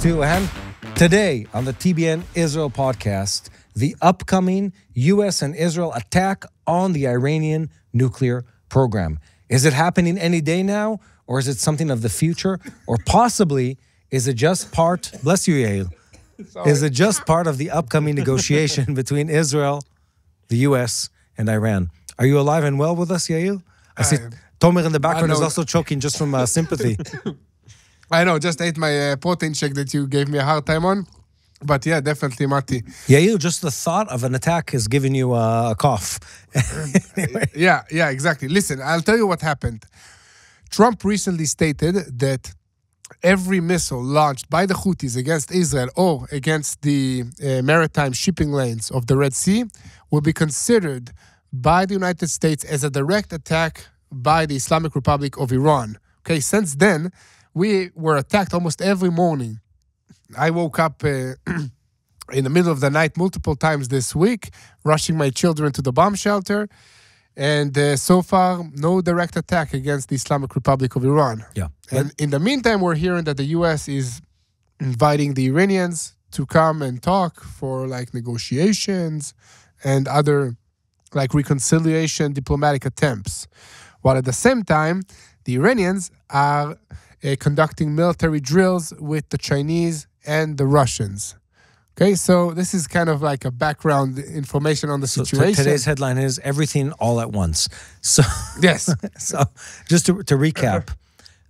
and today on the TBN Israel podcast, the upcoming U.S. and Israel attack on the Iranian nuclear program. Is it happening any day now, or is it something of the future? Or possibly, is it just part, bless you, Yair, is it just part of the upcoming negotiation between Israel, the U.S., and Iran? Are you alive and well with us, Yair? I see Tomer in the background is also choking just from sympathy. I know, just ate my protein shake that you gave me a hard time on. But yeah, definitely, Mati. Yair, just the thought of an attack is giving you a cough. Anyway. Yeah, exactly. Listen, I'll tell you what happened. Trump recently stated that every missile launched by the Houthis against Israel or against the maritime shipping lanes of the Red Sea will be considered by the United States as a direct attack by the Islamic Republic of Iran. Okay, since then, we were attacked almost every morning. I woke up in the middle of the night multiple times this week, rushing my children to the bomb shelter. And so far, no direct attack against the Islamic Republic of Iran. Yeah. And in the meantime, we're hearing that the U.S. is inviting the Iranians to come and talk for negotiations and other reconciliation diplomatic attempts. While at the same time, the Iranians are conducting military drills with the Chinese and the Russians. Okay, so this is kind of like a background information on the situation. So today's headline is everything all at once. So yes. So just to recap,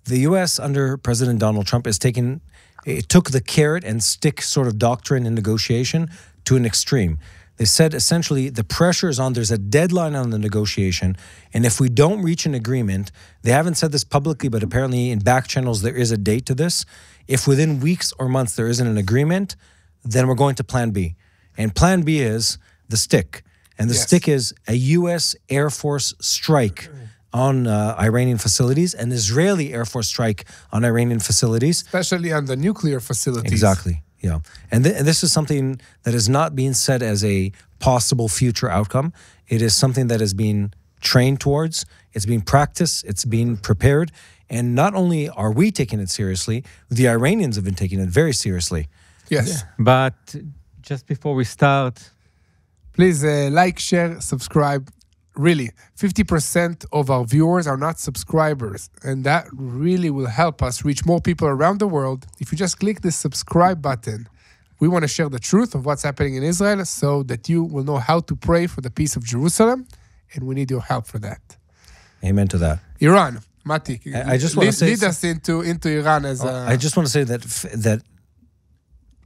the U.S. under President Donald Trump took the carrot and stick sort of doctrine in negotiation to an extreme. They said essentially the pressure is on, there's a deadline on the negotiation, and if we don't reach an agreement, they haven't said this publicly, but apparently in back channels there is a date to this. If within weeks or months there isn't an agreement, then we're going to Plan B. And Plan B is the stick. And the stick is a U.S. Air Force strike on Iranian facilities, an Israeli Air Force strike on Iranian facilities. Especially on the nuclear facilities. Exactly. Yeah, and this is something that is not being said as a possible future outcome. It is something that is being trained towards. It's being practiced. It's being prepared. And not only are we taking it seriously, the Iranians have been taking it very seriously. Yes. Yeah. But just before we start, please like, share, subscribe. Really, 50% of our viewers are not subscribers, and that really will help us reach more people around the world. If you just click the subscribe button, we want to share the truth of what's happening in Israel so that you will know how to pray for the peace of Jerusalem, and we need your help for that. Amen to that. Iran, Mati, I just want to say, lead us into Iran as I just want to say that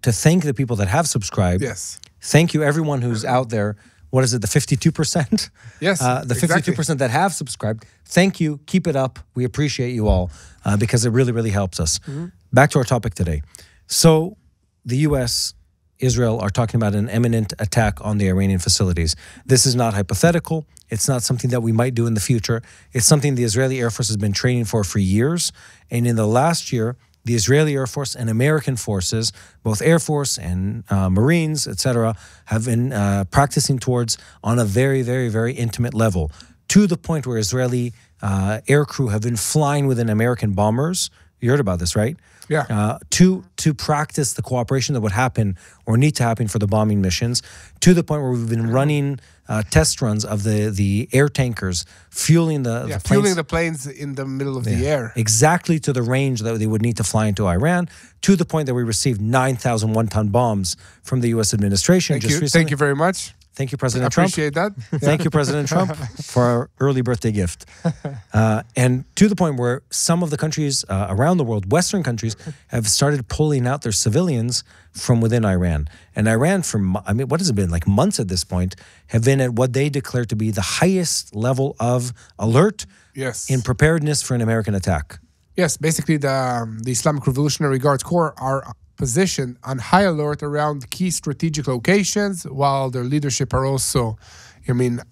to thank the people that have subscribed. Yes. Thank you, everyone who's out there. What is it, the 52%? Yes, the 52% that have subscribed. Thank you. Keep it up. We appreciate you all because it really, really helps us. Mm-hmm. Back to our topic today. So the U.S., Israel are talking about an imminent attack on the Iranian facilities. This is not hypothetical. It's not something that we might do in the future. It's something the Israeli Air Force has been training for years. And in the last year, the Israeli Air Force and American forces, both Air Force and Marines, etc., have been practicing towards on a very, very, very intimate level, to the point where Israeli aircrew have been flying within American bombers. You heard about this, right? Yeah. To practice the cooperation that would happen or need to happen for the bombing missions, to the point where we've been running test runs of the air tankers, fueling the planes. Fueling the planes in the middle of the air. Exactly to the range that they would need to fly into Iran, to the point that we received 9,000 one-ton bombs from the U.S. administration. Thank you very much. Thank you, President Trump. Appreciate that. Thank you, President Trump, for our early birthday gift. And to the point where some of the countries around the world, Western countries, have started pulling out their civilians from within Iran. And Iran, what has it been, like months at this point, have been at what they declare to be the highest level of alert in preparedness for an American attack. Yes, basically the Islamic Revolutionary Guards Corps are positioned on high alert around key strategic locations, while their leadership are also,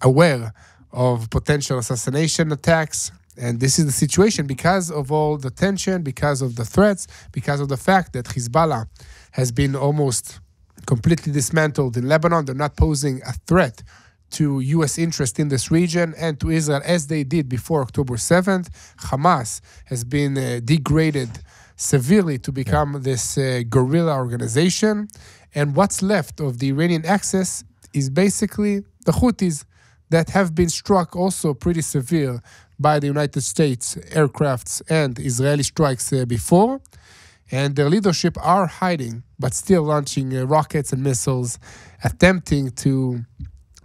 aware of potential assassination attacks. And this is the situation because of all the tension, because of the threats, because of the fact that Hezbollah has been almost completely dismantled in Lebanon. They're not posing a threat to U.S. interest in this region and to Israel as they did before October 7th. Hamas has been degraded severely to become this guerrilla organization. And what's left of the Iranian axis is basically the Houthis that have been struck also pretty severe by the United States aircrafts and Israeli strikes before. And their leadership are hiding, but still launching rockets and missiles, attempting to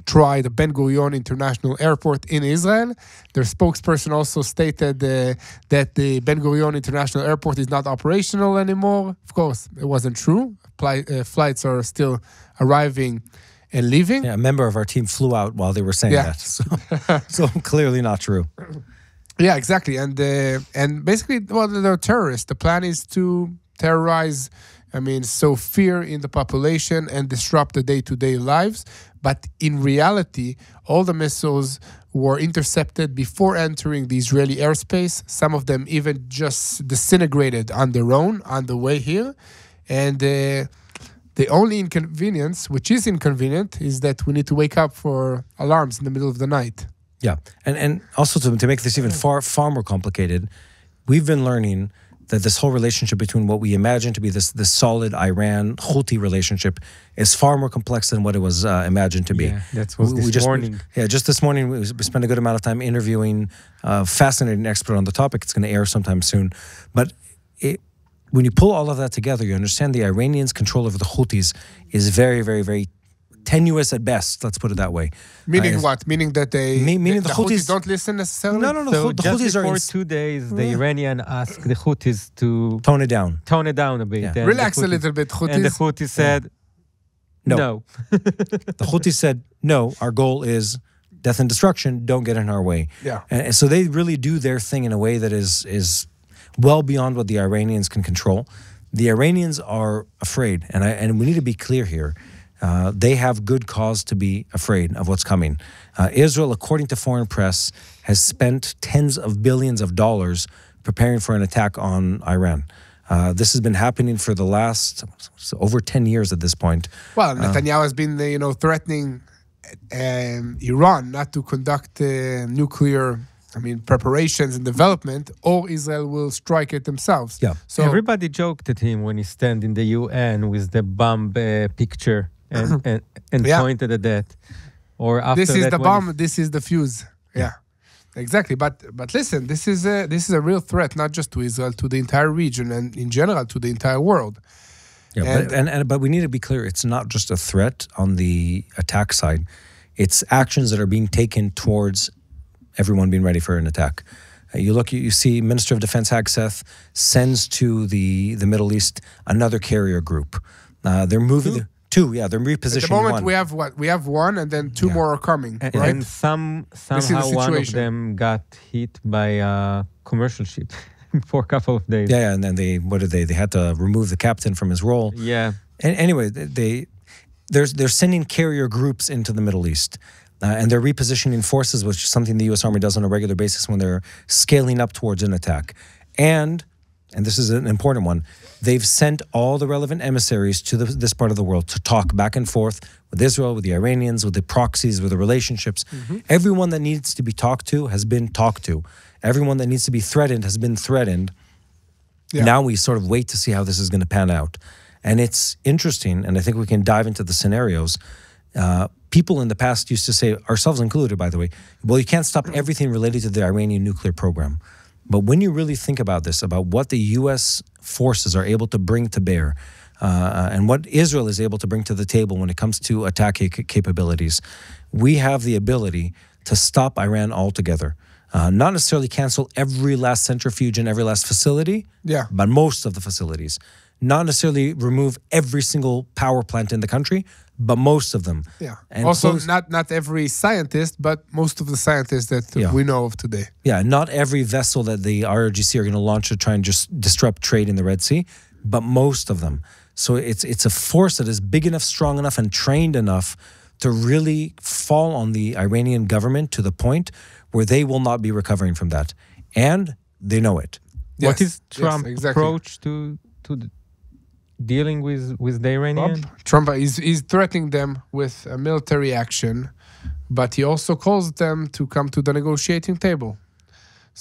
try the Ben Gurion International Airport in Israel. Their spokesperson also stated that the Ben Gurion International Airport is not operational anymore. Of course, it wasn't true. Flights are still arriving and leaving. Yeah, a member of our team flew out while they were saying that. So clearly not true. Yeah, exactly. And basically, well, they're terrorists. The plan is to terrorize, sow fear in the population and disrupt the day-to-day lives. But in reality, all the missiles were intercepted before entering the Israeli airspace. Some of them even just disintegrated on their own on the way here. And the only inconvenience, which is inconvenient, is that we need to wake up for alarms in the middle of the night. Yeah, and also to make this even far more complicated, we've been learning that this whole relationship between what we imagine to be this solid Iran-Houthi relationship is far more complex than what it was imagined to be. Yeah, that was this morning. Just this morning we spent a good amount of time interviewing a fascinating expert on the topic. It's going to air sometime soon. But when you pull all of that together, you understand the Iranians' control over the Houthis is very, very, very tenuous at best, let's put it that way. Meaning what? Meaning that meaning the Houthis don't listen necessarily? No. So the just Houthis before are 2 days, the Iranian asked the Houthis to tone it down a bit. Yeah. And Relax the Houthis, a little bit, Houthis. And the Houthis said, no. The Houthis said, no, our goal is death and destruction, don't get in our way. Yeah. And so they really do their thing in a way that is well beyond what the Iranians can control. The Iranians are afraid, and we need to be clear here. They have good cause to be afraid of what's coming. Israel, according to foreign press, has spent tens of billions of dollars preparing for an attack on Iran. This has been happening for the last over 10 years at this point. Well, Netanyahu has been, threatening Iran not to conduct nuclear preparations and development, or Israel will strike it themselves. Yeah. So everybody joked at him when he stand in the UN with the bomb picture and pointed at that. Or after this is that the bomb. This is the fuse. Yeah, exactly. But listen, this is a real threat, not just to Israel, to the entire region, and in general to the entire world. Yeah, but we need to be clear. It's not just a threat on the attack side. It's actions that are being taken towards everyone being ready for an attack. You see Minister of Defense Hagseth sends to the Middle East another carrier group. They're moving two. Yeah, they're repositioning. At the moment, one. we have one, and then two more are coming. And, right? And somehow one of them got hit by a commercial ship for a couple of days. Yeah, and then they had to remove the captain from his role. Yeah. And anyway, they're sending carrier groups into the Middle East. And they're repositioning forces, which is something the U.S. Army does on a regular basis when they're scaling up towards an attack. And this is an important one, they've sent all the relevant emissaries to this part of the world to talk back and forth with Israel, with the Iranians, with the proxies, with the relationships. Mm-hmm. Everyone that needs to be talked to has been talked to. Everyone that needs to be threatened has been threatened. Yeah. Now we sort of wait to see how this is going to pan out. And it's interesting, and I think we can dive into the scenarios. People in the past used to say, ourselves included, by the way, well, you can't stop everything related to the Iranian nuclear program. But when you really think about this, about what the U.S. forces are able to bring to bear, and what Israel is able to bring to the table when it comes to attack capabilities, we have the ability to stop Iran altogether. Not necessarily cancel every last centrifuge and every last facility, but most of the facilities. Not necessarily remove every single power plant in the country, but most of them. Yeah. And also, not every scientist, but most of the scientists that we know of today. Yeah, not every vessel that the IRGC are going to launch to try and just disrupt trade in the Red Sea, but most of them. So it's a force that is big enough, strong enough, and trained enough to really fall on the Iranian government to the point where they will not be recovering from that. And they know it. Yes. What is Trump's approach to dealing with the Iranian? Trump is threatening them with a military action, but he also calls them to come to the negotiating table.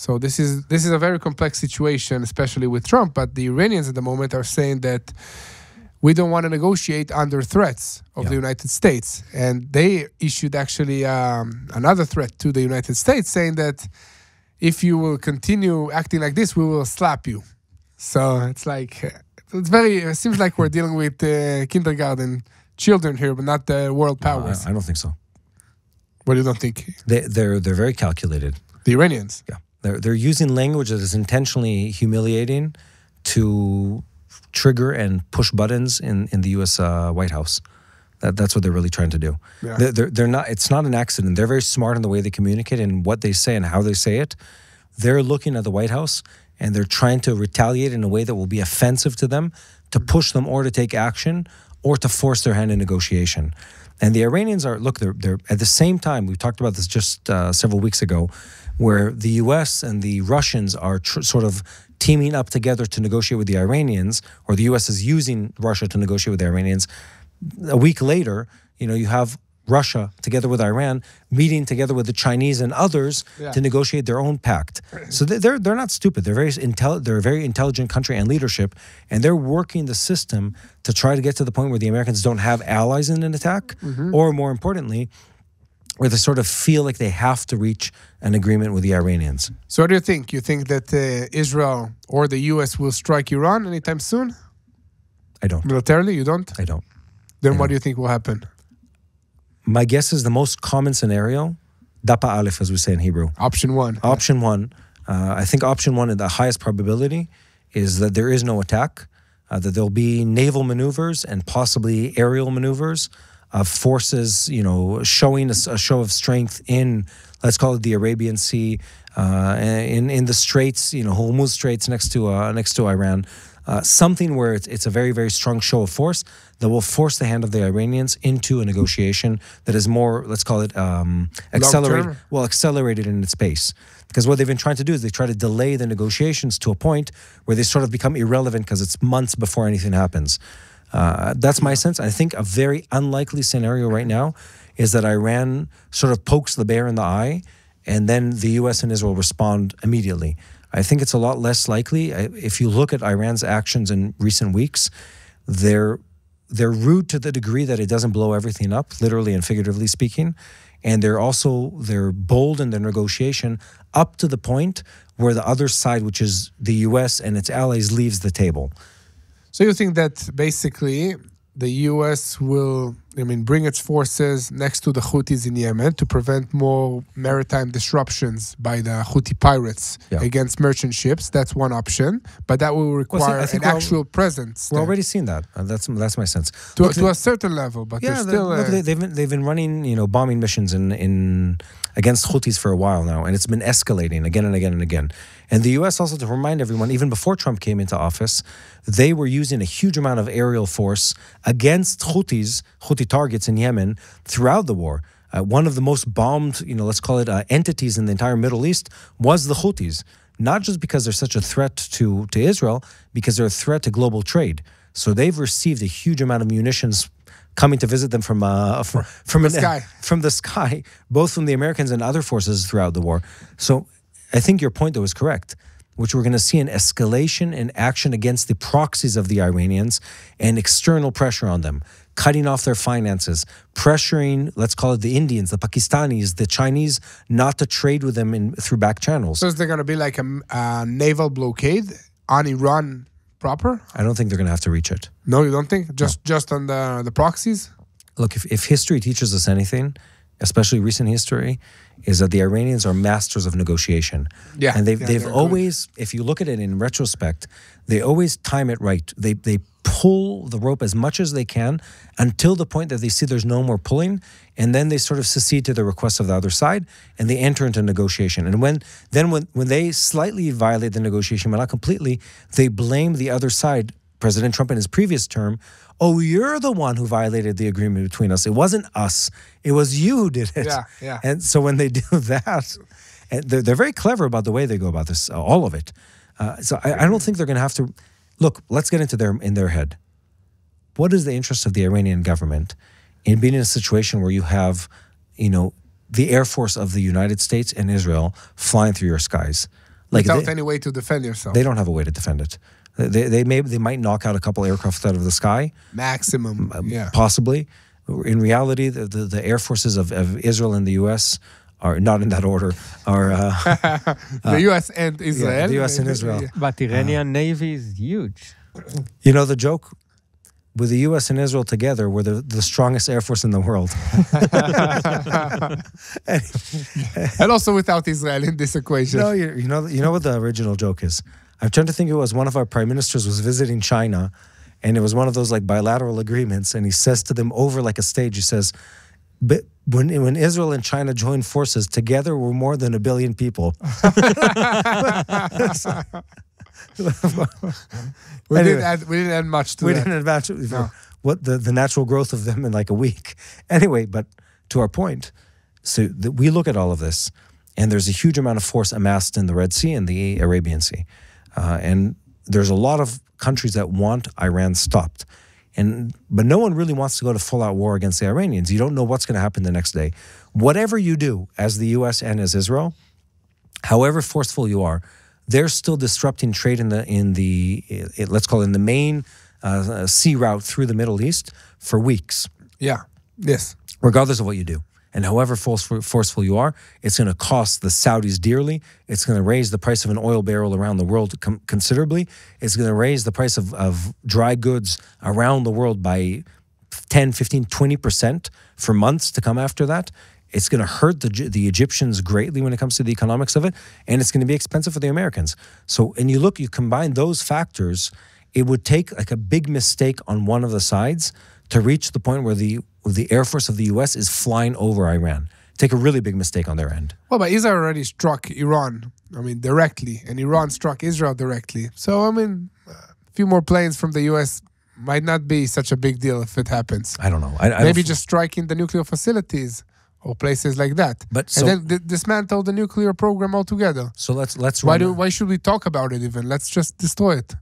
So this is a very complex situation, especially with Trump. But the Iranians at the moment are saying that we don't want to negotiate under threats of the United States. And they issued actually another threat to the United States, saying that if you will continue acting like this, we will slap you. So it's like, it seems like we're dealing with kindergarten children here, but not the world powers. I don't think so. What do you don't think? They're very calculated. The Iranians? Yeah. They're using language that is intentionally humiliating to trigger and push buttons in the U.S. White House. That's what they're really trying to do. Yeah. They're not. It's not an accident. They're very smart in the way they communicate and what they say and how they say it. They're looking at the White House and they're trying to retaliate in a way that will be offensive to them, to push them or to take action or to force their hand in negotiation. And the Iranians are, look, they're at the same time, we talked about this just several weeks ago, where the U.S. and the Russians are sort of teaming up together to negotiate with the Iranians, or the U.S. is using Russia to negotiate with the Iranians. A week later, you have Russia together with Iran meeting together with the Chinese and others to negotiate their own pact. So they're not stupid. They're a very intelligent country and leadership, and they're working the system to try to get to the point where the Americans don't have allies in an attack, or more importantly, where they sort of feel like they have to reach an agreement with the Iranians. So what do you think? You think that Israel or the U.S. will strike Iran anytime soon? I don't. Militarily, you don't? I don't. Then what do you think will happen? My guess is the most common scenario, Dapa Aleph, as we say in Hebrew. Option one. Option one. I think option one, the highest probability, is that there is no attack, that there'll be naval maneuvers and possibly aerial maneuvers of forces, showing a show of strength in, let's call it the Arabian Sea, in the Straits, Hormuz Straits next to Iran. Something where it's a very, very strong show of force that will force the hand of the Iranians into a negotiation that is more, let's call it, accelerated in its pace. Because what they've been trying to do is they try to delay the negotiations to a point where they sort of become irrelevant because it's months before anything happens. That's my sense. I think a very unlikely scenario right now is that Iran sort of pokes the bear in the eye and then the U.S. and Israel respond immediately. I think it's a lot less likely. If you look at Iran's actions in recent weeks, they're rude to the degree that it doesn't blow everything up, literally and figuratively speaking. And they're bold in their negotiation up to the point where the other side, which is the U.S. and its allies, leaves the table. So you think that basically the U.S. will, bring its forces next to the Houthis in Yemen to prevent more maritime disruptions by the Houthi pirates against merchant ships? That's one option, but that will require an actual presence. We're already seeing that. That's my sense. To a certain level, but there's still they've been running bombing missions in against Houthis for a while now, and it's been escalating again and again and again. And the U.S. also, to remind everyone, even before Trump came into office, they were using a huge amount of aerial force against Houthi targets in Yemen throughout the war. One of the most bombed, let's call it entities in the entire Middle East was the Houthis. Not just because they're such a threat to Israel, because they're a threat to global trade. So they've received a huge amount of munitions coming to visit them from the sky, both from the Americans and other forces throughout the war. So I think your point, though, is correct, which we're going to see an escalation in action against the proxies of the Iranians and external pressure on them, cutting off their finances, pressuring, let's call it the Indians, the Pakistanis, the Chinese, not to trade with them through back channels. So is there going to be like a naval blockade on Iran proper? I don't think they're going to have to reach it. No, you don't think? Just on the proxies? Look, if history teaches us anything, especially recent history, is that the Iranians are masters of negotiation. Yeah. And they've always, if you look at it in retrospect, they always time it right. They pull the rope as much as they can until the point that they see there's no more pulling, and then they sort of secede to the requests of the other side, and they enter into negotiation. And when they slightly violate the negotiation, but not completely, they blame the other side, President Trump in his previous term, oh, you're the one who violated the agreement between us. It wasn't us. It was you who did it. Yeah. And so when they do that, and they're very clever about the way they go about this, all of it. So I don't think they're going to have to... Look, let's get into their head. What is the interest of the Iranian government in being in a situation where you have, the Air Force of the United States and Israel flying through your skies? Without any way to defend yourself. They don't have a way to defend it. They might knock out a couple aircraft out of the sky. Maximum, possibly. In reality, the air forces of Israel and the U.S. are not in that order. Are the U.S. and Israel. Yeah, the U.S. and Israel. But Iranian Navy is huge. You know the joke? With the U.S. and Israel together, we're the strongest air force in the world. And also without Israel in this equation. No, you know what the original joke is? I'm trying to think. It was one of our prime ministers was visiting China, and it was one of those like bilateral agreements, and he says to them over like a stage, he says, "But when Israel and China join forces together, we're more than 1 billion people." We didn't add much to that. We didn't add much. No. What the natural growth of them in like a week. Anyway, but to our point, so we look at all of this, and there's a huge amount of force amassed in the Red Sea and the Arabian Sea. And there's a lot of countries that want Iran stopped. But no one really wants to go to full-out war against the Iranians. You don't know what's going to happen the next day. Whatever you do as the U.S. and as Israel, however forceful you are, they're still disrupting trade in the let's call it in the main sea route through the Middle East for weeks. Yeah. Yes. Regardless of what you do. And however forceful you are, it's going to cost the Saudis dearly. It's going to raise the price of an oil barrel around the world considerably. It's going to raise the price of dry goods around the world by 10, 15, 20% for months to come after that. It's going to hurt the Egyptians greatly when it comes to the economics of it, and it's going to be expensive for the Americans. So, and you combine those factors, it would take like a big mistake on one of the sides to reach the point where the Air Force of the U.S. is flying over Iran. Take a really big mistake on their end. Well, but Israel already struck Iran, directly, and Iran struck Israel directly. So, a few more planes from the U.S. might not be such a big deal if it happens. I don't know. Maybe just striking the nuclear facilities or places like that, and then dismantle the nuclear program altogether. So let's. Why should we talk about it even? Let's just destroy it.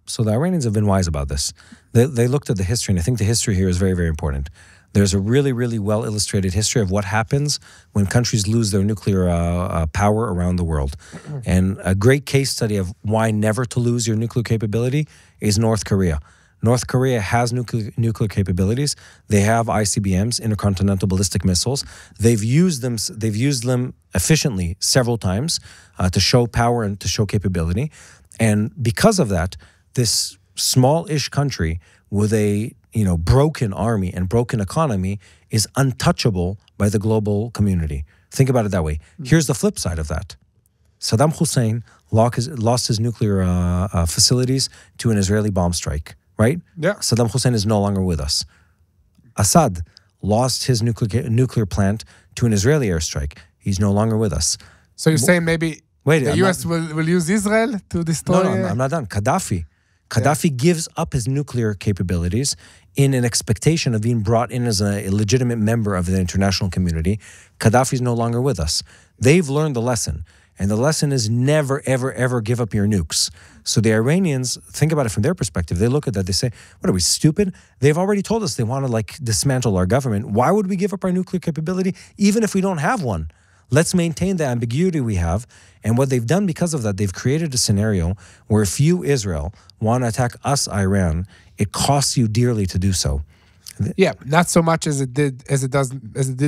So the Iranians have been wise about this. They looked at the history, and I think the history here is very, very important. There's a really, really well illustrated history of what happens when countries lose their nuclear power around the world. And a great case study of why never to lose your nuclear capability is North Korea. North Korea has nuclear capabilities. They have ICBMs, intercontinental ballistic missiles. They've used them efficiently several times to show power and to show capability. And because of that, this small-ish country with a broken army and broken economy is untouchable by the global community. Think about it that way. Here's the flip side of that. Saddam Hussein lost his nuclear facilities to an Israeli bomb strike. Right? Yeah. Saddam Hussein is no longer with us. Assad lost his nuclear plant to an Israeli airstrike. He's no longer with us. So you're saying maybe the U.S. will use Israel to destroy... No, I'm not done. Gaddafi gives up his nuclear capabilities in an expectation of being brought in as a legitimate member of the international community. Gaddafi's no longer with us. They've learned the lesson. And the lesson is never, ever, ever give up your nukes. So the Iranians, think about it from their perspective. They look at that, they say, what are we, stupid? They've already told us they want to dismantle our government. Why would we give up our nuclear capability even if we don't have one? Let's maintain the ambiguity we have. And what they've done because of that, they've created a scenario where if you, Israel, want to attack us, Iran, it costs you dearly to do so. Yeah, not so much as it did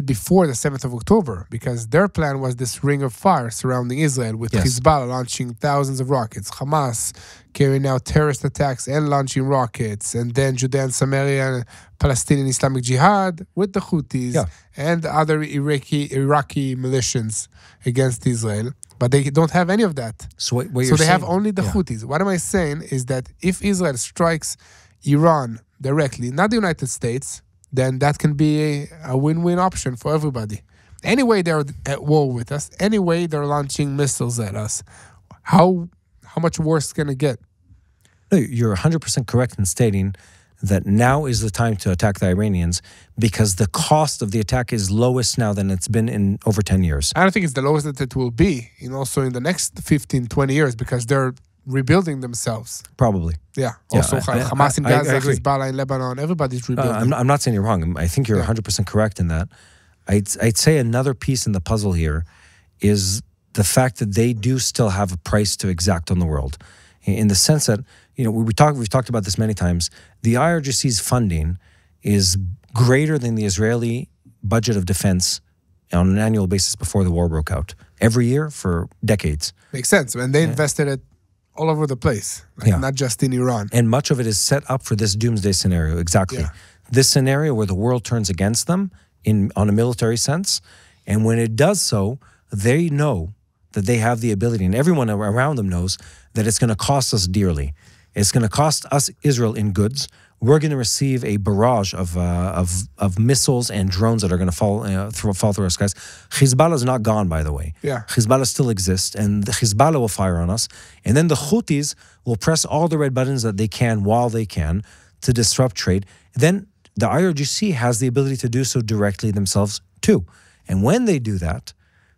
before the 7th of October, because their plan was this ring of fire surrounding Israel with Hezbollah launching thousands of rockets, Hamas carrying out terrorist attacks and launching rockets, and then Judea and Samaria, Palestinian Islamic Jihad with the Houthis and other Iraqi militias against Israel. But they don't have any of that. So they have only the Houthis. What am I saying is that if Israel strikes Iran directly, not the United States, then that can be a win-win option for everybody. Anyway, they're at war with us. Anyway, they're launching missiles at us. How much worse can it get? No, you're 100% correct in stating that now is the time to attack the Iranians because the cost of the attack is lowest now than it's been in over 10 years. I don't think it's the lowest that it will be, also in the next 15, 20 years, because they're rebuilding themselves. Probably. Yeah. Also, Hamas in Gaza, Hezbollah in Lebanon, everybody's rebuilding. I'm not saying you're wrong. I think you're 100% correct in that. I'd say another piece in the puzzle here is the fact that they do still have a price to exact on the world, in the sense that, we've talked about this many times. The IRGC's funding is greater than the Israeli budget of defense on an annual basis before the war broke out. Every year for decades. Makes sense. And they invested it all over the place, not just in Iran. And much of it is set up for this doomsday scenario. Exactly. Yeah. This scenario where the world turns against them on a military sense. And when it does so, they know that they have the ability, and everyone around them knows that it's going to cost us dearly. It's going to cost us, Israel, in goods. We're going to receive a barrage of missiles and drones that are going to fall through our skies. Hezbollah is not gone, by the way. Yeah. Hezbollah still exists, and the Hezbollah will fire on us. And then the Houthis will press all the red buttons that they can while they can to disrupt trade. Then the IRGC has the ability to do so directly themselves, too. And when they do that,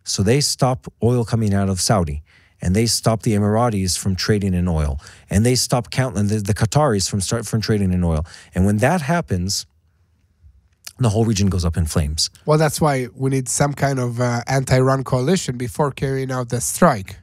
so they stop oil coming out of Saudi, and they stop the Emiratis from trading in oil, and they stop the Qataris from trading in oil. And when that happens, the whole region goes up in flames. Well, that's why we need some kind of anti-Iran coalition before carrying out the strike.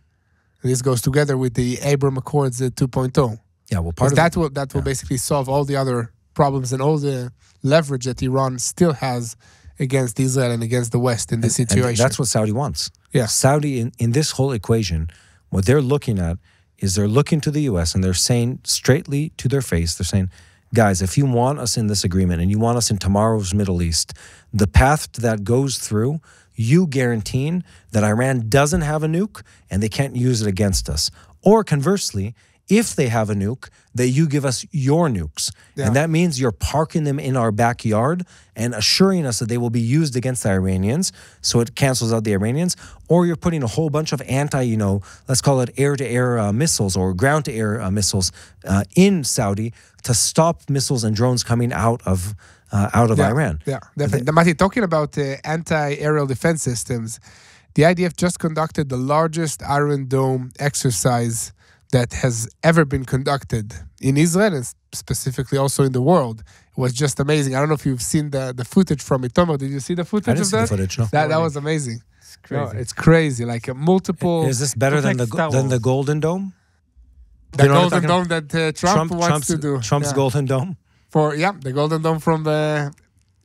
This goes together with the Abraham Accords 2.0. Yeah, well, part of that will basically solve all the other problems and all the leverage that Iran still has against Israel and against the West in this situation. And that's what Saudi wants. Yeah. Saudi, in this whole equation, what they're looking at is they're looking to the U.S. and they're saying straightly to their face, they're saying, guys, if you want us in this agreement and you want us in tomorrow's Middle East, the path that goes through, you guaranteeing that Iran doesn't have a nuke and they can't use it against us. Or conversely, if they have a nuke, that you give us your nukes. Yeah. And that means you're parking them in our backyard and assuring us that they will be used against the Iranians, so it cancels out the Iranians. Or you're putting a whole bunch of let's call it air-to-air missiles or ground-to-air missiles in Saudi to stop missiles and drones coming out of Iran. Yeah, definitely. Mati, talking about anti-aerial defense systems, the IDF just conducted the largest Iron Dome exercise that has ever been conducted in Israel and specifically also in the world. It was just amazing. I don't know if you've seen the footage from it. Tomo, did you see the footage of that? I didn't see the footage, no. That was amazing. It's crazy. No, it's crazy. Like a multiple... Is this better than the Golden Dome? The Golden Dome that Trump wants to do. Trump's Golden Dome? The Golden Dome from the...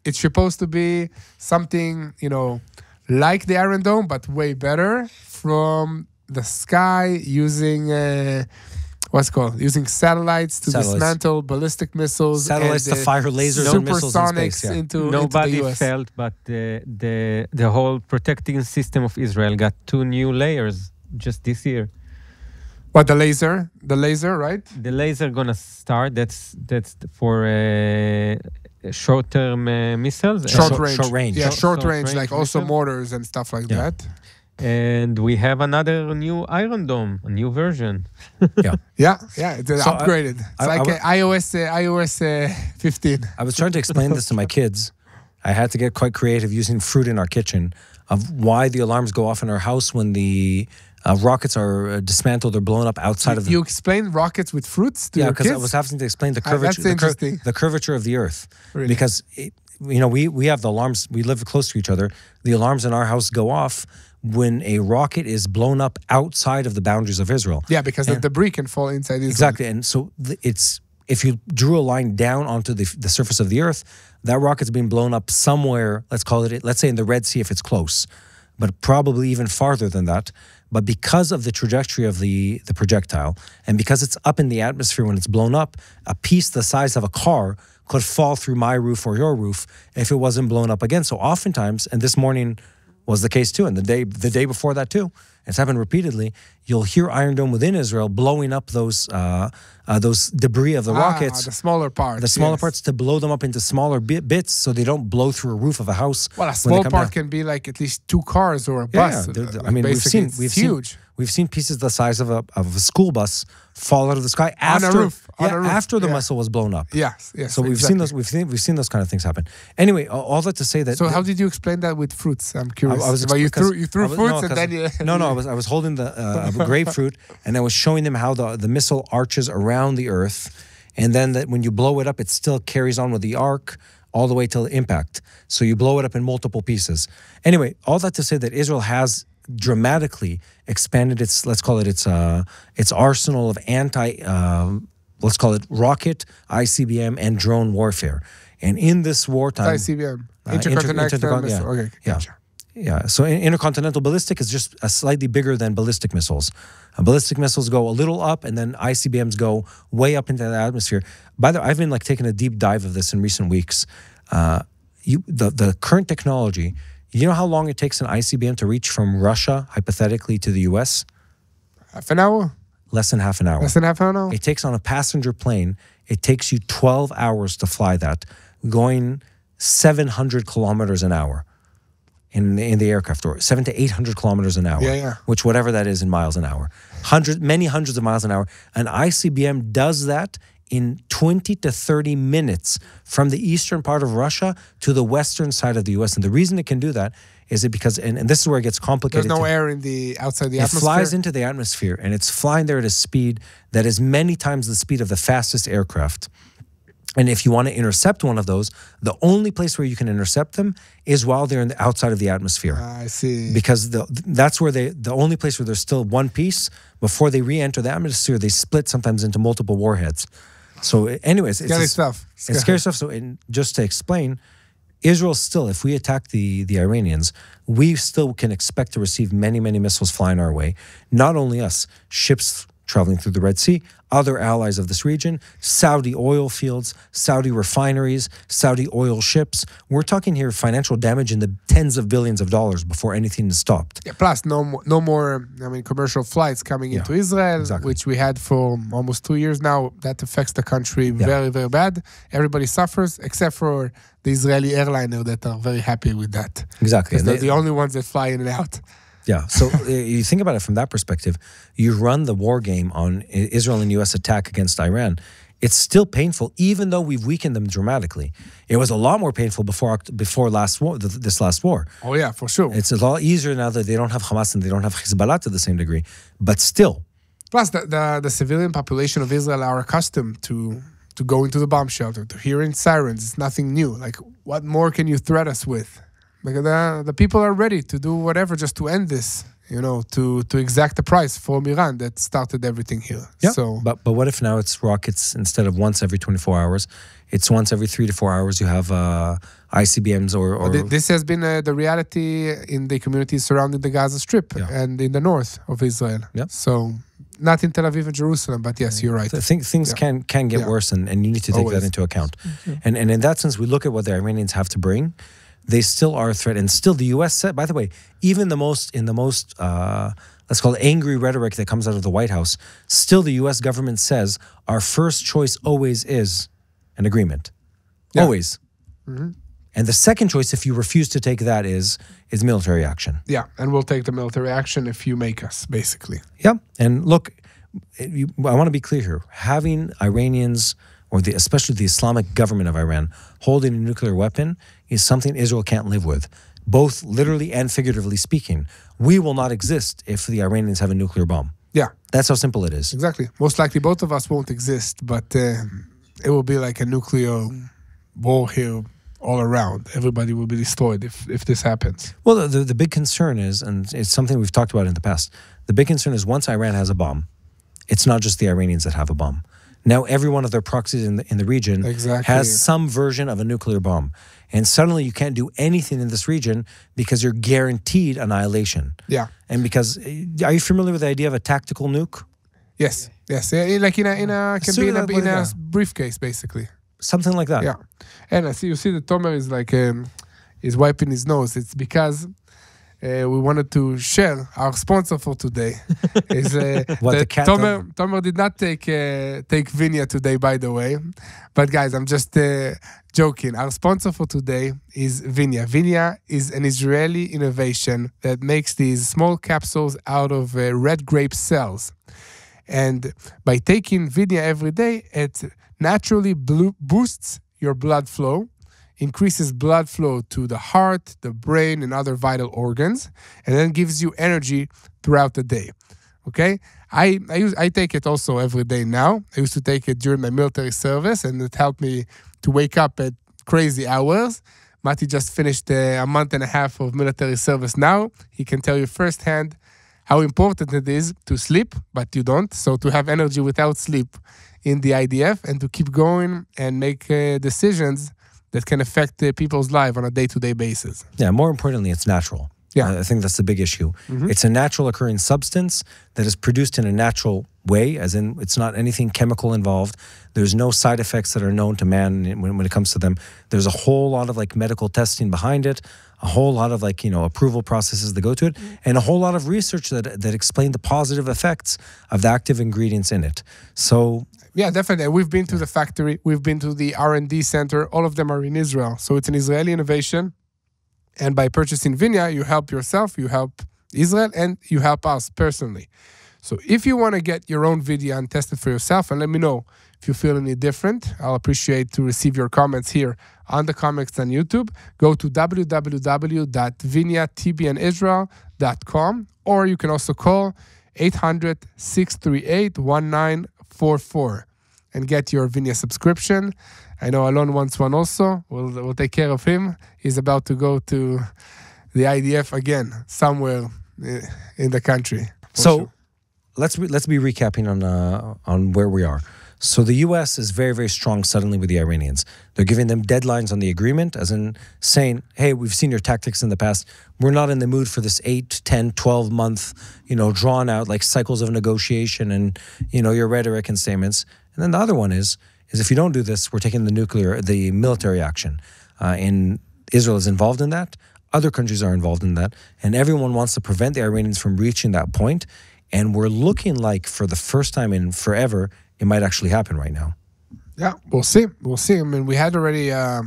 It's supposed to be something, like the Iron Dome, but way better from the sky using using satellites to dismantle ballistic missiles, satellites to fire lasers and missiles in space. Nobody felt, but the whole protecting system of Israel got 2 new layers just this year. What, the laser, right? The laser gonna start. That's for short-term missiles. Short range. Yeah, short range, like also mortars and stuff like that. And we have another new Iron Dome, a new version. Yeah, it's upgraded. It's like iOS 15. I was trying to explain this to my kids. I had to get quite creative using fruit in our kitchen of why the alarms go off in our house when the rockets are dismantled or blown up outside of the... You explain rockets with fruits to your kids? Yeah, because I was having to explain the curvature, the curvature of the earth. Really? Because, we have the alarms, we live close to each other. The alarms in our house go off when a rocket is blown up outside of the boundaries of Israel. Yeah, because the debris can fall inside Israel. Exactly, and so if you drew a line down onto the surface of the earth, that rocket's being blown up somewhere, let's say in the Red Sea if it's close, but probably even farther than that. But because of the trajectory of the projectile, and because it's up in the atmosphere when it's blown up, a piece the size of a car could fall through my roof or your roof if it wasn't blown up again. So oftentimes, and this morning was the case too, and the day before that too, it's happened repeatedly, you'll hear Iron Dome within Israel blowing up those debris of the rockets. The smaller parts. The smaller parts, to blow them up into smaller bits so they don't blow through a roof of a house. Well, a small part can be like at least 2 cars or a bus. We've seen pieces the size of a school bus fall out of the sky after the missile was blown up. Yes. So we've seen those kind of things happen. Anyway, all that to say that. So how did you explain that with fruits? I'm curious. You threw fruits and then you. I was holding the grapefruit and I was showing them how the missile arches around the earth, and then that when you blow it up, it still carries on with the arc all the way till impact. So you blow it up in multiple pieces. Anyway, all that to say that Israel has dramatically expanded its, let's call it its arsenal of let's call it rocket, ICBM, and drone warfare. And in this wartime, ICBM, intercontinental missile. Okay, gotcha. Yeah, so intercontinental ballistic is just slightly bigger than ballistic missiles. Ballistic missiles go a little up, and then ICBMs go way up into the atmosphere. By the way, I've been taking a deep dive of this in recent weeks. The current technology, you know how long it takes an ICBM to reach from Russia, hypothetically, to the US? Half an hour? Less than half an hour. Less than half an hour? It takes on a passenger plane, it takes you 12 hours to fly that, going 700 kilometers an hour. In the aircraft, or 700 to 800 kilometers an hour, which whatever that is in miles an hour, many hundreds of miles an hour. An ICBM does that in 20 to 30 minutes from the eastern part of Russia to the western side of the U.S. And the reason it can do that is because, and this is where it gets complicated. There's no air outside the atmosphere. It flies into the atmosphere, and it's flying there at a speed that is many times the speed of the fastest aircraft. And if you want to intercept one of those, the only place where you can intercept them is while they're outside of the atmosphere. I see. Because that's where the only place where there's still one piece, before they re-enter the atmosphere, they split sometimes into multiple warheads. So anyways, scary stuff. It's scary stuff. So just to explain, Israel still, if we attack the Iranians, we still can expect to receive many, many missiles flying our way. Not only us, ships traveling through the Red Sea, other allies of this region, Saudi oil fields, Saudi refineries, Saudi oil ships. We're talking here financial damage in the tens of billions of dollars before anything is stopped. Yeah, plus no more commercial flights coming into Israel, which we had for almost 2 years now. That affects the country very, very bad. Everybody suffers except for the Israeli airliner that are very happy with that. Exactly. Because they're the only ones that fly in and out. Yeah, so you think about it from that perspective, you run the war game on Israel and U.S. attack against Iran. It's still painful, even though we've weakened them dramatically. It was a lot more painful before this last war. Oh yeah, for sure. It's a lot easier now that they don't have Hamas and they don't have Hezbollah to the same degree, but still. Plus, the civilian population of Israel are accustomed to go into the bomb shelter, to hearing sirens. It's nothing new. Like, what more can you threat us with? Like the people are ready to do whatever just to end this, to exact the price from Iran that started everything here. Yeah, so, but what if now it's rockets instead of once every 24 hours? It's once every 3 to 4 hours you have ICBMs or... This has been the reality in the communities surrounding the Gaza Strip and in the north of Israel. Yeah. So... not in Tel Aviv and Jerusalem, but yes, you're right. I think things can get worse, and you need to take that into account. And in that sense, we look at what the Iranians have to bring. They still are a threat, and still the U.S. said, by the way, even in the most let's call it angry rhetoric that comes out of the White House, still the U.S. government says our first choice always is an agreement, always. Mm-hmm. And the second choice, if you refuse to take that, is military action. Yeah, and we'll take the military action if you make us, basically. Yeah, and look, I want to be clear here. Having Iranians, or especially the Islamic government of Iran, holding a nuclear weapon is something Israel can't live with, both literally and figuratively speaking. We will not exist if the Iranians have a nuclear bomb. Yeah. That's how simple it is. Exactly. Most likely both of us won't exist, but it will be like a nuclear war here all around. Everybody will be destroyed if this happens. Well, the big concern is, and it's something we've talked about in the past, the big concern is once Iran has a bomb, it's not just the Iranians that have a bomb. Now every one of their proxies in the region has some version of a nuclear bomb. And suddenly you can't do anything in this region because you're guaranteed annihilation. Yeah. And because, are you familiar with the idea of a tactical nuke? Yes. Like in a briefcase, basically. Something like that. Yeah. And you see that Tomer is like, is wiping his nose. It's because we wanted to share our sponsor for today. Is Tomer did not take Vinya today, by the way. But guys, I'm just joking. Our sponsor for today is Vinya. Vinya is an Israeli innovation that makes these small capsules out of red grape cells. And by taking Vinya every day, it naturally boosts your blood flow, increases blood flow to the heart, the brain, and other vital organs, and then gives you energy throughout the day. Okay? I take it also every day now. I used to take it during my military service, and it helped me to wake up at crazy hours. Mati just finished a month and a half of military service now. He can tell you firsthand how important it is to sleep, but you don't. So to have energy without sleep in the IDF and to keep going and make decisions that can affect people's life on a day-to-day basis. Yeah, more importantly, it's natural. Yeah. I think that's the big issue. It's a natural occurring substance that is produced in a natural way, as in it's not anything chemical involved. There's no side effects that are known to man when it comes to them. There's a whole lot of like medical testing behind it, a whole lot of like, approval processes that go to it, and a whole lot of research that explain the positive effects of the active ingredients in it. So yeah, definitely. We've been to the factory. We've been to the R&D center. All of them are in Israel. So it's an Israeli innovation. And by purchasing Vinya, you help yourself, you help Israel, and you help us personally. So if you want to get your own video and test it for yourself, and let me know if you feel any different, I'll appreciate to receive your comments here on the comments on YouTube. Go to www.vinyatbnisrael.com, or you can also call 800-638-1944 and get your Vinya subscription. I know Alon wants one also. We'll take care of him. He's about to go to the IDF again, somewhere in the country. So sure. let's be recapping on where we are. So the U.S. is very, very strong suddenly with the Iranians. They're giving them deadlines on the agreement, as in saying, hey, we've seen your tactics in the past. We're not in the mood for this 8, 10, 12-month, drawn out like cycles of negotiation and, your rhetoric and statements. And then the other one is if you don't do this, we're taking the military action. And Israel is involved in that. Other countries are involved in that. And everyone wants to prevent the Iranians from reaching that point. And we're looking like for the first time in forever, it might actually happen right now. Yeah, we'll see. We'll see. I mean, we had already a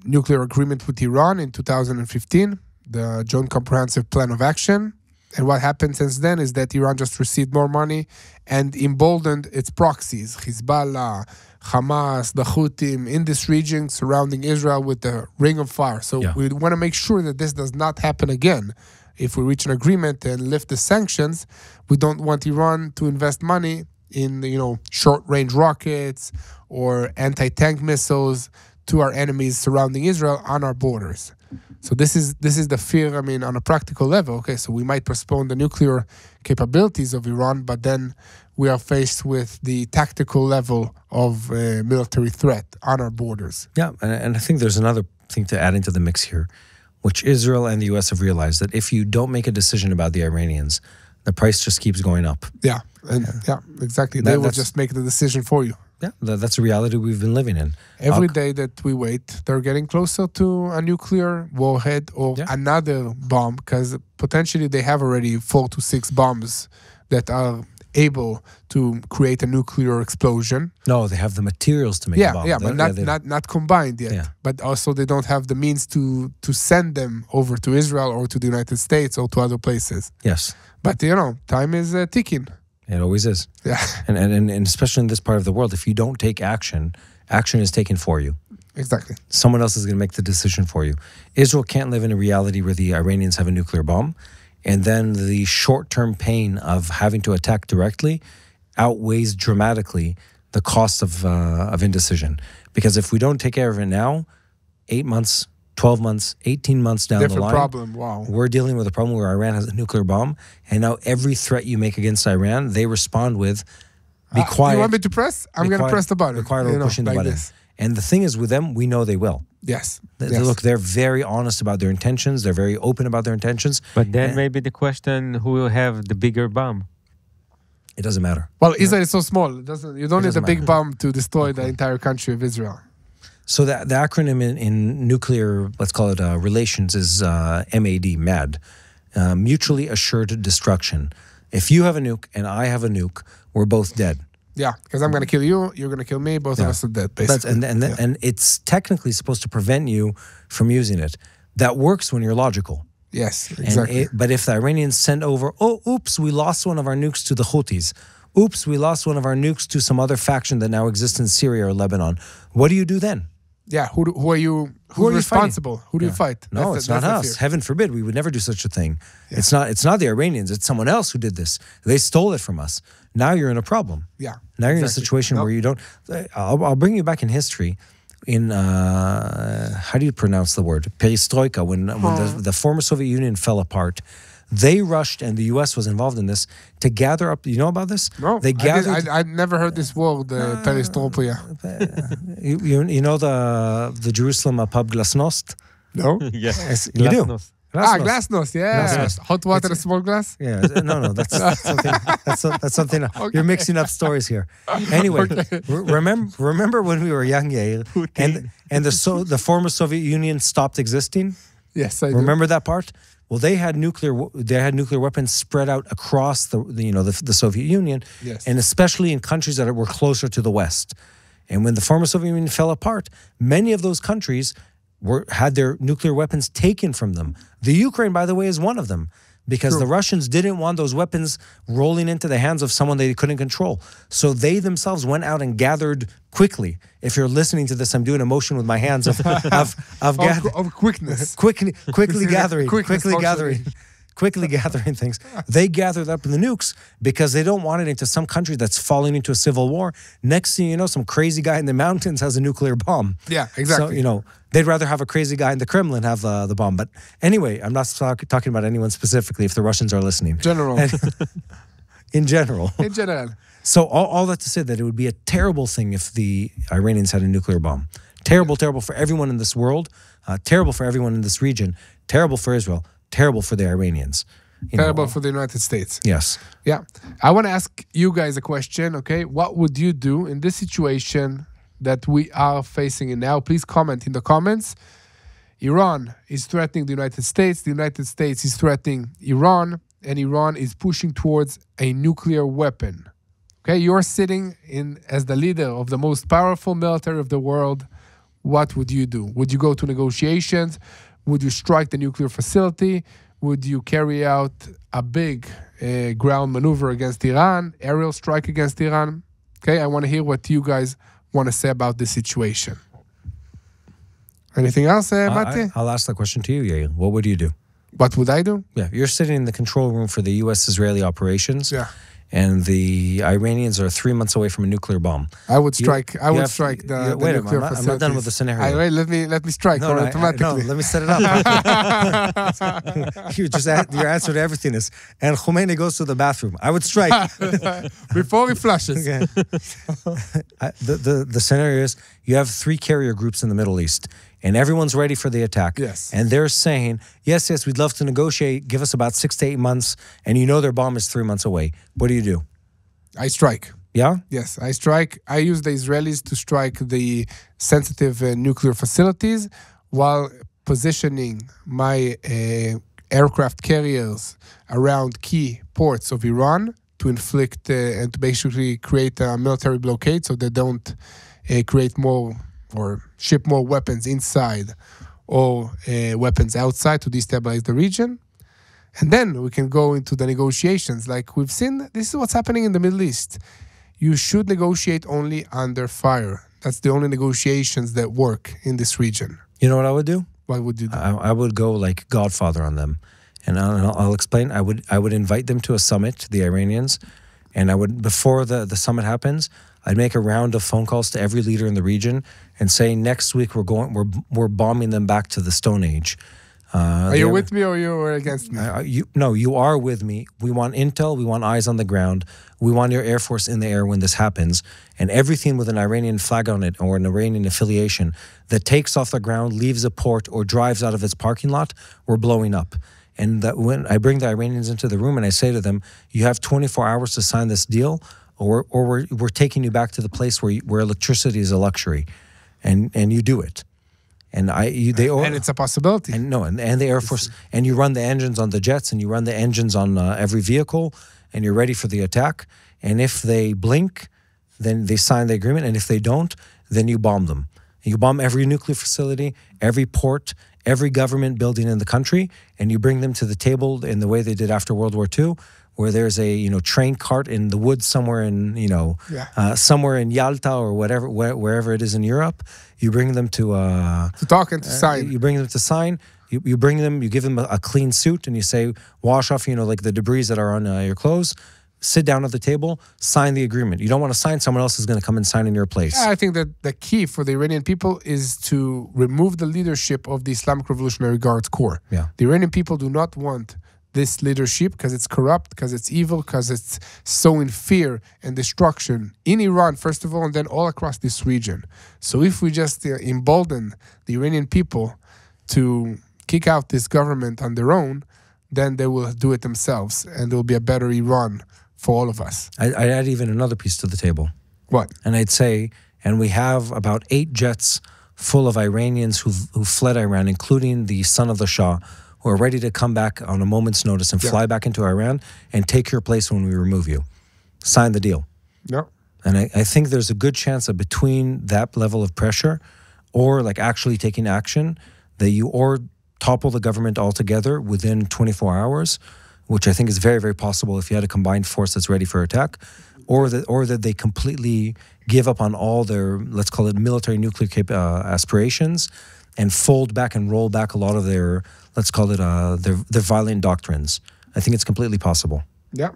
nuclear agreement with Iran in 2015, the Joint Comprehensive Plan of Action. And what happened since then is that Iran just received more money and emboldened its proxies, Hezbollah, Hamas, the Houthis, in this region surrounding Israel with the ring of fire. So we want to make sure that this does not happen again. If we reach an agreement and lift the sanctions, we don't want Iran to invest money in, short-range rockets or anti-tank missiles to our enemies surrounding Israel on our borders. So this is the fear, on a practical level. Okay, so we might postpone the nuclear capabilities of Iran, but then we are faced with the tactical level of military threat on our borders. Yeah, and I think there's another thing to add into the mix here, which Israel and the U.S. have realized, that if you don't make a decision about the Iranians, the price just keeps going up. Yeah, exactly. They will just make the decision for you. Yeah, that's a reality we've been living in. Every day that we wait, they're getting closer to a nuclear warhead or another bomb, because potentially they have already 4 to 6 bombs that are able to create a nuclear explosion. No, they have the materials to make a bomb. Yeah, but not combined yet. Yeah. But also they don't have the means to send them over to Israel or to the United States or to other places. Yes. But, time is ticking. It always is. Yeah. And especially in this part of the world, if you don't take action, action is taken for you. Exactly. Someone else is going to make the decision for you. Israel can't live in a reality where the Iranians have a nuclear bomb, and then the short-term pain of having to attack directly outweighs dramatically the cost of indecision. Because if we don't take care of it now, 8 months, 12 months, 18 months down the line, problem. Wow. We're dealing with a problem where Iran has a nuclear bomb, and now every threat you make against Iran, they respond with, be quiet. You want me to press? I'm going to press the button. Be quiet or pushing the button. This. And the thing is, with them, we know they will. Yes. Look, they're very honest about their intentions. They're very open about their intentions. But then maybe the question, who will have the bigger bomb? It doesn't matter. Well, Israel is so small. You don't need a big bomb to destroy the entire country of Israel. So the acronym in nuclear, let's call it relations, is MAD, MAD, mutually assured destruction. If you have a nuke and I have a nuke, we're both dead. Yeah, because I'm going to kill you, you're going to kill me, both of us are dead, basically. And it's technically supposed to prevent you from using it. That works when you're logical. Yes, exactly. But if the Iranians send over, oops, we lost one of our nukes to the Houthis. Oops, we lost one of our nukes to some other faction that now exists in Syria or Lebanon. What do you do then? Yeah, who are you? Who's responsible? Who do you fight? No, it's not us. Heaven forbid, we would never do such a thing. Yeah. It's not the Iranians. It's someone else who did this. They stole it from us. Now you're in a problem. Yeah. Now you're in a situation where you don't. I'll bring you back in history. how do you pronounce the word? Perestroika, when the former Soviet Union fell apart. They rushed, and the U.S. was involved in this, to gather up. You know about this? No, they gathered. I never heard this word, perestroika. You know the Jerusalem pub Glasnost? No? Yes. You do. Glasnost, yeah. Glasnost. Hot water in a small glass? Yeah, no, that's something. That's something. Okay. You're mixing up stories here. Anyway, remember when we were young, Yair, and the former Soviet Union stopped existing? Yes, I do. Remember that part? Well, they had nuclear weapons spread out across the Soviet Union, yes. And especially in countries that were closer to the West. And when the former Soviet Union fell apart, many of those countries had their nuclear weapons taken from them. The Ukraine, by the way, is one of them, because the Russians didn't want those weapons rolling into the hands of someone they couldn't control. So they themselves went out and gathered quickly. If you're listening to this, I'm doing a motion with my hands of quickness, quickly gathering things. They gathered up the nukes because they don't want it into some country that's falling into a civil war. Next thing you know, some crazy guy in the mountains has a nuclear bomb. Yeah, exactly. So, they'd rather have a crazy guy in the Kremlin have the bomb. But anyway, I'm not talking about anyone specifically if the Russians are listening. In general. In general. So all that to say that it would be a terrible thing if the Iranians had a nuclear bomb. Terrible for everyone in this world. Terrible for everyone in this region. Terrible for Israel. Terrible for the Iranians. Terrible for the United States. Yes. Yeah. I want to ask you guys a question, okay? What would you do in this situation that we are facing now? Please comment in the comments. Iran is threatening the United States is threatening Iran, and Iran is pushing towards a nuclear weapon. Okay, you're sitting as the leader of the most powerful military of the world. What would you do? Would you go to negotiations? Would you strike the nuclear facility? Would you carry out a big ground maneuver against Iran, aerial strike against Iran? Okay, I want to hear what you guys want to say about this situation. Anything else, Matti? I'll ask that question to you, Yair. What would you do? What would I do? Yeah, you're sitting in the control room for the U.S.-Israeli operations. Yeah. And the Iranians are 3 months away from a nuclear bomb. I would strike. I would strike the nuclear facilities. I'm not done with the scenario. Let me strike automatically. Let me set it up. Your answer to everything is, and Khomeini goes to the bathroom. I would strike before he flushes. Okay. The scenario is you have 3 carrier groups in the Middle East. And everyone's ready for the attack. Yes. And they're saying, yes, we'd love to negotiate. Give us about 6 to 8 months. And their bomb is 3 months away. What do you do? I strike. Yeah? Yes, I strike. I use the Israelis to strike the sensitive nuclear facilities while positioning my aircraft carriers around key ports of Iran to inflict and to basically create a military blockade so they don't create more or ship more weapons inside or weapons outside to destabilize the region. And then we can go into the negotiations. Like we've seen, this is what's happening in the Middle East. You should negotiate only under fire. That's the only negotiations that work in this region. You know what I would do? What would you do? I would go like Godfather on them. And I'll explain. I would invite them to a summit, the Iranians, and I would, before the summit happens, I'd make a round of phone calls to every leader in the region and say, next week we're bombing them back to the Stone Age. Are you with me or you're against me? You are with me. We want intel. We want eyes on the ground. We want your Air Force in the air when this happens. And everything with an Iranian flag on it or an Iranian affiliation that takes off the ground, leaves a port, or drives out of its parking lot, we're blowing up. And that when I bring the Iranians into the room and I say to them, you have 24 hours to sign this deal, or we're taking you back to the place where electricity is a luxury, and you do it. And it's a possibility. And the Air Force, and you run the engines on the jets, and you run the engines on every vehicle, and you're ready for the attack. And if they blink, then they sign the agreement, and if they don't, then you bomb them. You bomb every nuclear facility, every port, every government building in the country, and you bring them to the table in the way they did after World War II, where there's a train cart in the woods somewhere in somewhere in Yalta or wherever it is in Europe. You bring them to talk and to sign. You bring them to sign. You bring them. You give them a clean suit, and you say, wash off like the debris that are on your clothes. sit down at the table, sign the agreement. You don't want to sign, someone else is going to come and sign in your place. Yeah, I think that the key for the Iranian people is to remove the leadership of the Islamic Revolutionary Guards Corps. Yeah. The Iranian people do not want this leadership because it's corrupt, because it's evil, because it's sowing fear and destruction in Iran, first of all, and then all across this region. So if we just embolden the Iranian people to kick out this government on their own, then they will do it themselves, and there will be a better Iran for all of us. I'd add even another piece to the table. What? And I'd say, and we have about 8 jets full of Iranians who fled Iran, including the son of the Shah, who are ready to come back on a moment's notice and fly back into Iran and take your place when we remove you. Sign the deal. No. And I think there's a good chance that between that level of pressure or like actually taking action, that you or topple the government altogether within 24 hours, which I think is very, very possible if you had a combined force that's ready for attack, or that they completely give up on all their, let's call it military nuclear aspirations, and fold back and roll back a lot of their, let's call it their violent doctrines. I think it's completely possible. Yeah.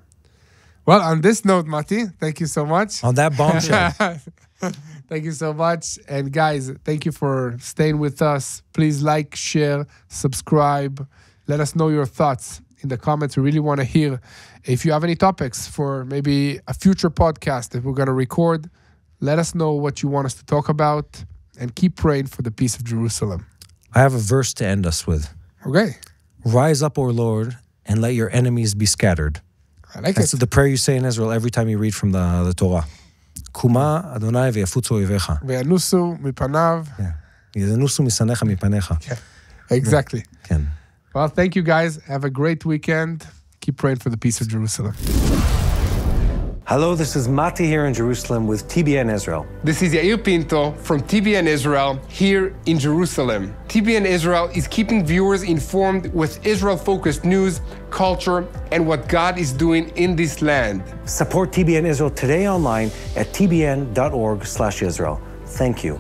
Well, on this note, Mati, thank you so much. On that bombshell. Thank you so much. And guys, thank you for staying with us. Please like, share, subscribe. Let us know your thoughts in the comments. We really want to hear. If you have any topics for maybe a future podcast that we're going to record, let us know what you want us to talk about, and keep praying for the peace of Jerusalem. I have a verse to end us with. Okay. Rise up, O Lord, and let your enemies be scattered. I like That's it. the prayer you say in Israel every time you read from the Torah. Kuma Adonai v'yafutzu oivecha. Ve'anusu mipanav. Yadanusu misanecha mipanecha. Exactly. Ken. Well, thank you guys. Have a great weekend. Keep praying for the peace of Jerusalem. Hello, this is Mati here in Jerusalem with TBN Israel. This is Yair Pinto from TBN Israel here in Jerusalem. TBN Israel is keeping viewers informed with Israel-focused news, culture, and what God is doing in this land. Support TBN Israel today online at tbn.org/Israel. Thank you.